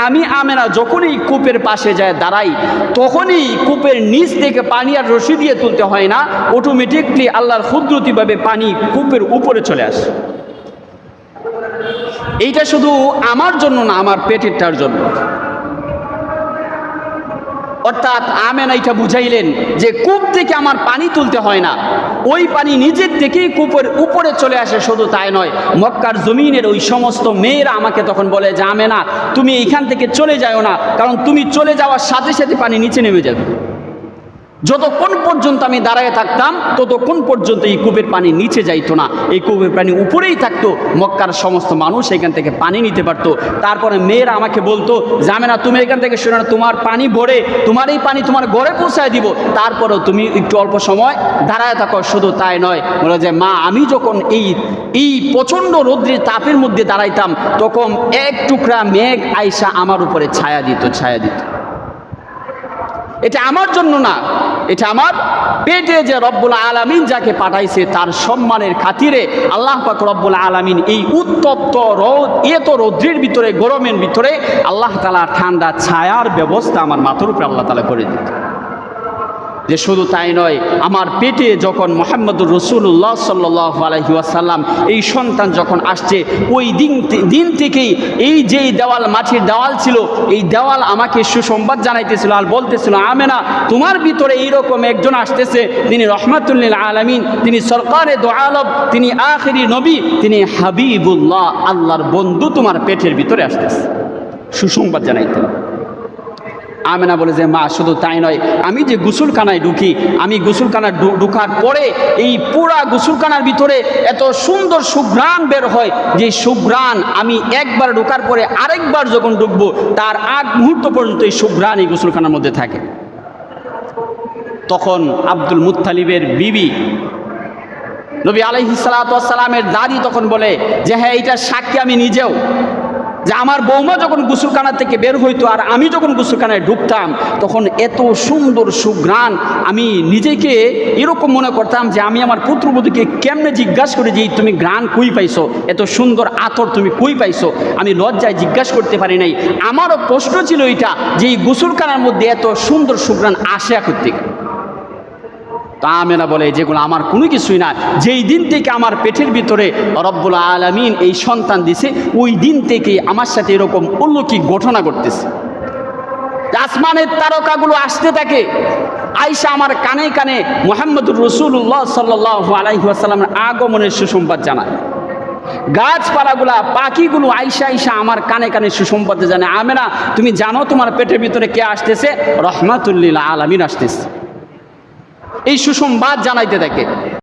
আমি আমেনা যখনই কূপের পাশে যায় দাঁড়াই, তখনই কূপের নিচ থেকে পানি আর রশি দিয়ে তুলতে হয় না, অটোমেটিকলি আল্লাহর কুদরতিভাবে পানি কূপের উপরে চলে আসে। এইটা শুধু আমার জন্য না, আমার পেটেরটার জন্য। অর্থাৎ আমেনা এটা বুঝাইলেন যে কূপ থেকে আমার পানি তুলতে হয় না, ওই পানি নিজের থেকেই কূপের উপরে চলে আসে। শুধু তাই নয়, মক্কার জমিনের ওই সমস্ত মেয়েরা আমাকে তখন বলে যে আমেনা তুমি এইখান থেকে চলে যাও না, কারণ তুমি চলে যাওয়ার সাথে সাথে পানি নিচে নেমে যাবে। যতক্ষণ পর্যন্ত আমি দাঁড়ায় থাকতাম ততক্ষণ পর্যন্ত এই কূপের পানি নিচে যাইতো না, এই কূপের পানি উপরেই থাকতো। মক্কার সমস্ত মানুষ এখান থেকে পানি নিতে পারতো। তারপরে মেয়েরা আমাকে বলতো যাবে না, তুমি এখান থেকে শুনে না, তোমার পানি ভরে তোমার এই পানি তোমার ঘরে পৌঁছায় দিব, তারপরেও তুমি একটু অল্প সময় দাঁড়ায় থাকো। শুধু তাই নয়, বলে যে মা আমি যখন এই প্রচণ্ড রৌদ্রের তাপের মধ্যে দাঁড়াইতাম, তখন এক টুকরা মেঘ আইসা আমার উপরে ছায়া দিত। এটা আমার জন্য না, এটা আমার পেটে যে রব্বুল আলামিন যাকে পাঠাইছে তার সম্মানের খাতিরে আল্লাহ পাক রব্বুল আলামিন এই উত্তপ্ত রোদ, এত রৌদ্রের ভিতরে, গরমের ভিতরে আল্লাহ তাআলা ঠান্ডা ছায়ার ব্যবস্থা আমার মাথার উপরে আল্লাহ তাআলা করে দিত। যে শুধু তাই নয়, আমার পেটে যখন মুহাম্মদুর রাসূলুল্লাহ সাল্লাল্লাহু আলাইহি ওয়াসাল্লাম এই সন্তান যখন আসছে, ওই দিন থেকেই এই যে দেওয়াল, মাটির দেওয়াল ছিল, এই দেওয়াল আমাকে সুসংবাদ জানাইতেছিল আর বলতেছিল আমেনা তোমার ভিতরে এইরকম একজন আসতেছে, তিনি রহমাতুল লিল আলামিন, তিনি সরকারে দো আলম, তিনি আখিরি নবী, তিনি হাবিবুল্লাহ, আল্লাহর বন্ধু তোমার পেটের ভিতরে আসতেছে, সুসংবাদ জানাইতেন। আমেনা বলে যে মা শুধু তাই নয়, আমি যে গোসলখানায় ঢুকি, আমি গোসলখানা ঢুকার পরে এই পুরা গোসলখানার ভিতরে এত সুন্দর সুঘ্রাণ বের হয়, যে সুঘ্রাণ আমি একবার ঢুকার পরে আরেকবার যখন ঢুকবো তার আগ মুহূর্ত পর্যন্ত এই সুঘ্রাণ এই গোসলখানার মধ্যে থাকে। তখন আব্দুল মুত্তালিবের বিবি নবী আলাইহিস সালাতু ওয়াস সালামের দাদি তখন বলে যে হ্যাঁ, এইটা সাক্ষী আমি নিজেও, যে আমার বৌমা যখন গোসলখানা থেকে বের হইতো আর আমি যখন গোসলখানায় ঢুকতাম, তখন এত সুন্দর সুঘ্রাণ, আমি নিজেকে এরকম মনে করতাম যে আমি আমার পুত্রবধূকে কেমনে জিজ্ঞাসা করি যে তুমি ঘ্রাণ কই পাইছো, এত সুন্দর আতর তুমি কই পাইছো। আমি লজ্জায় জিজ্ঞাসা করতে পারি নাই। আমারও প্রশ্ন ছিল এটা যে এই গোসলখানার মধ্যে এত সুন্দর সুঘ্রাণ আসে কোত্থেকে। তা আমেনা বলে যেগুলো আমার কোনো কিছুই না, যেই দিন থেকে আমার পেটের ভিতরে রব্বুল আলামিন এই সন্তান দিছে, ওই দিন থেকে আমার সাথে এরকম অলৌকিক ঘটনা ঘটতেছে। আসমানের তারকাগুলো আসতে থাকে, আয়েশা আমার কানে কানে মুহাম্মদুর রাসূলুল্লাহ সাল্লাল্লাহু আলাইহি ওয়াসাল্লামের আগমনের সুসংবাদ জানায়। গাছপালাগুলা, পাখিগুলো আয়েশা আমার কানে কানে সুসংবাদ জানে, আমেনা তুমি জানো তোমার পেটের ভিতরে কে আসতেছে? রহমাতুল লিল আলামিন আসতেছে। এই সুসংবাদ জানাইতে থাকে।